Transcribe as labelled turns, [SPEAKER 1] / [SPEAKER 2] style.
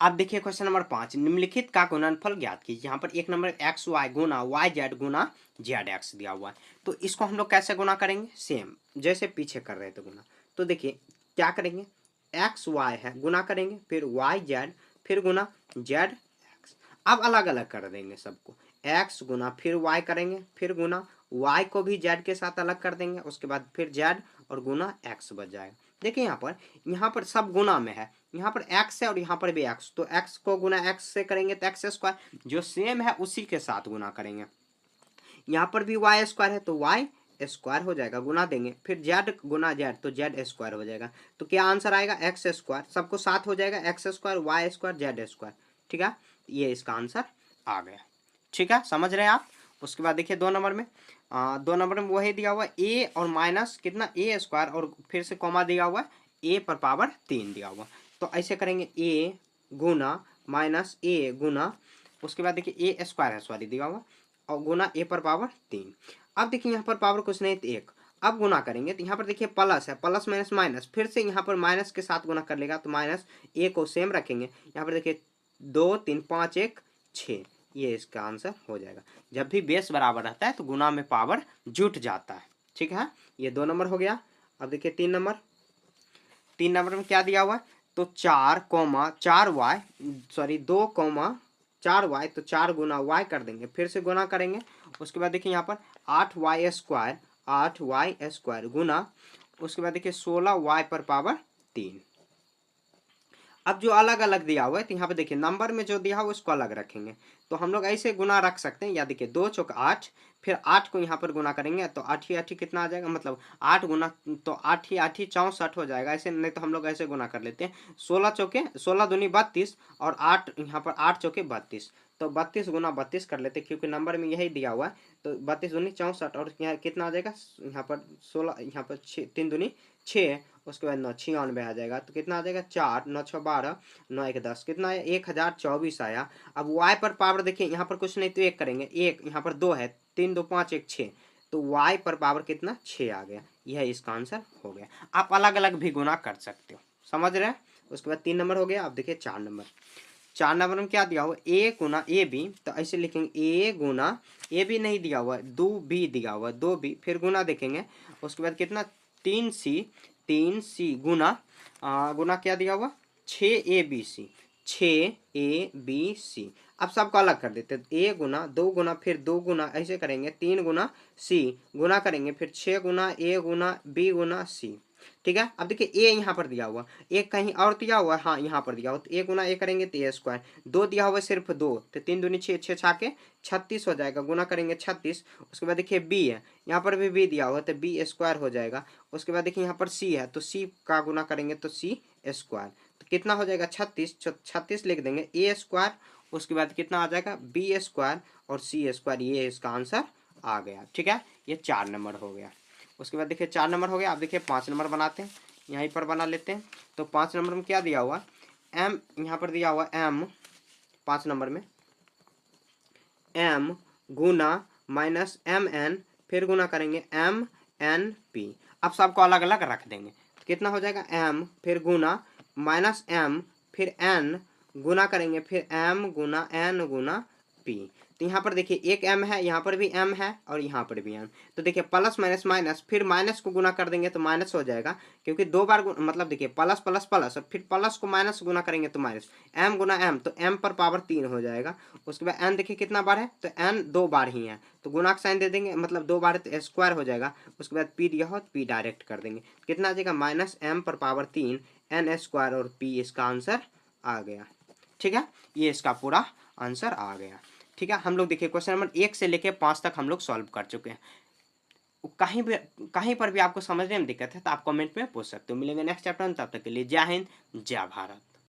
[SPEAKER 1] आप देखिए question number 5, निम्नलिखित का गुणनफल ज्ञात कीजिए। यहाँ पर एक नंबर एक्स वाई गुना वाई जेड गुना जेड एक्स दिया हुआ है। तो इसको हम लोग कैसे गुना करेंगे, सेम जैसे पीछे कर रहे थे गुना। तो देखिए क्या करेंगे, एक्स वाई है गुना करेंगे, फिर वाई जेड, फिर गुना जेड एक्स। अब अलग अलग कर देंगे सबको, एक्स गुना फिर वाई करेंगे, फिर गुना वाई को भी जेड के साथ अलग कर देंगे, उसके बाद फिर जेड और गुना एक्स बच जाएगा। देखिए यहाँ पर सब गुना में है, यहाँ पर x है और यहाँ पर भी x, तो x को गुना x से करेंगे तो x स्क्वायर, जो सेम है उसी के साथ गुना करेंगे। यहाँ पर भी y स्क्वायर है तो y स्क्वायर हो जाएगा, गुना देंगे, फिर z गुना z तो z स्क्वायर हो जाएगा। तो क्या आंसर आएगा, x स्क्वायर, सबको साथ हो जाएगा, x square y square z square. ठीक है, ये इसका आंसर आ गया। ठीक है, समझ रहे हैं आप। उसके बाद देखिए 2 नंबर में, 2 नंबर में वही दिया हुआ है a और माइनस कितना a स्क्वायर और फिर से कॉमा दिया हुआ है a पर पावर 3 दिया हुआ। तो ऐसे करेंगे a गुना माइनस a गुना, उसके बाद देखिए a स्क्वायर है सॉरी दिया हुआ, और गुना a पर पावर 3। अब देखिए यहाँ पर पावर कुछ नहीं तो 1। अब गुना करेंगे तो यहाँ पर देखिए प्लस है, प्लस माइनस माइनस, फिर से यहाँ पर माइनस के साथ गुना कर लेगा तो माइनस a को सेम रखेंगे। यहाँ पर देखिए 2 3 5 1 6, ये इसका आंसर हो जाएगा। जब भी बेस बराबर रहता है तो गुना में पावर जुट जाता है। ठीक है, ये 2 नंबर हो गया। अब देखिए 3 नंबर, 3 नंबर में क्या दिया हुआ है, तो 4 comma 4 Y sorry 2 comma 4 Y, तो 4 गुना वाई कर देंगे, फिर से गुना करेंगे। उसके बाद देखिए यहाँ पर 8 वाई स्क्वायर, 8 वाई स्क्वायर गुना, उसके बाद देखिए 16 वाई पर पावर 3। अब जो अलग अलग दिया हुआ है तो यहाँ पे देखिए नंबर में जो दिया हुआ उसको अलग रखेंगे। तो हम लोग ऐसे गुना रख सकते हैं, या देखिए 2 चौक 8, फिर 8 को यहाँ पर गुना करेंगे तो 8 ही 8 ही कितना आ जाएगा, मतलब 8 गुना, तो 8 ही 8 ही 64 हो जाएगा। ऐसे नहीं तो हम लोग ऐसे गुना कर लेते हैं, 16 चौके 16 दूनी 32 और 8 यहाँ पर 8 चौके 32, तो 32 गुना 32 कर लेते क्योंकि नंबर में यही दिया हुआ है। तो 32 दूनी 64 और यहाँ कितना आ जाएगा, यहाँ पर 16, यहाँ पर 3 दूनी 6, उसके बाद 9 96 आ जाएगा। तो कितना आ जाएगा, 4 9 6 12 9 1 10, कितना है 1024 आया। अब y पर पावर देखिए यहाँ पर कुछ नहीं तो 1 करेंगे, 1 यहाँ पर 2 है, 3 2 5 1 6, तो y पर पावर कितना 6 आ गया। यह इसका आंसर हो गया। आप अलग अलग भी गुना कर सकते हो, समझ रहे हैं। उसके बाद 3 नंबर हो गया। अब देखिए 4 नंबर, 4 नंबर में क्या दिया हुआ, a गुना ए बी, तो ऐसे लिखेंगे a गुना ए बी नहीं दिया हुआ है, 2b दिया हुआ है, 2b, फिर गुना देखेंगे। उसके बाद कितना 3c गुना गुना क्या दिया हुआ 6abc, 6abc। अब सबको अलग कर देते, a गुना 2 गुना फिर 2 गुना, ऐसे करेंगे 3 गुना c गुना करेंगे, फिर 6 गुना a Guna b Guna c। ठीक है, अब देखिए a यहाँ पर दिया हुआ, एक कहीं और दिया हुआ है, हाँ यहाँ पर दिया हुआ, तो a गुना a करेंगे तो a स्क्वायर, 2 दिया हुआ सिर्फ 2, तो 3 दूनी 6 6 छाके 36 हो जाएगा, गुना करेंगे 36। उसके बाद देखिए b है, यहाँ पर भी b दिया हुआ तो b स्क्वायर हो जाएगा। उसके बाद देखिए यहाँ पर c है तो c का गुना करेंगे तो c स्क्वायर, तो कितना हो जाएगा 36, 36 लिख देंगे a स्क्वायर। उसके बाद कितना आ जाएगा b स्क्वायर और c स्क्वायर, ये इसका आंसर आ गया। ठीक है, ये 4 नंबर हो गया। उसके बाद देखिए 4 नंबर हो गया। आप देखिए 5 नंबर बनाते हैं, यहीं पर बना लेते हैं। तो 5 नंबर में क्या दिया हुआ, m यहाँ पर दिया हुआ m, 5 नंबर में m गुना माइनस एम एन, फिर गुना करेंगे एम एन पी। अब सबको अलग अलग रख देंगे, तो कितना हो जाएगा m फिर गुना माइनस m फिर n गुना करेंगे, फिर m गुना n गुना p। तो यहाँ पर देखिए एक m है, यहाँ पर भी m है और यहाँ पर भी m, तो देखिए प्लस माइनस माइनस, फिर माइनस को गुना कर देंगे तो माइनस हो जाएगा, क्योंकि 2 बार मतलब देखिए प्लस प्लस प्लस और फिर प्लस को माइनस गुना करेंगे तो माइनस, m गुना m, तो m पर पावर 3 हो जाएगा। उसके बाद n देखिए कितना बार है, तो n 2 बार ही है, तो गुना का साइन दे देंगे, मतलब 2 बार है तो स्क्वायर हो जाएगा। उसके बाद p दिया हो तो p डायरेक्ट कर देंगे, कितना आ जाएगा माइनस m पर पावर 3 n स्क्वायर और p इसका आंसर आ गया। ठीक है, ये इसका पूरा आंसर आ गया। ठीक है, हम लोग देखिए क्वेश्चन नंबर 1 से लेके 5 तक हम लोग सॉल्व कर चुके हैं। कहीं पर भी आपको समझने में दिक्कत है तो आप कमेंट में पूछ सकते हो। मिलेंगे नेक्स्ट चैप्टर में, तब तक के लिए जय हिंद जय भारत।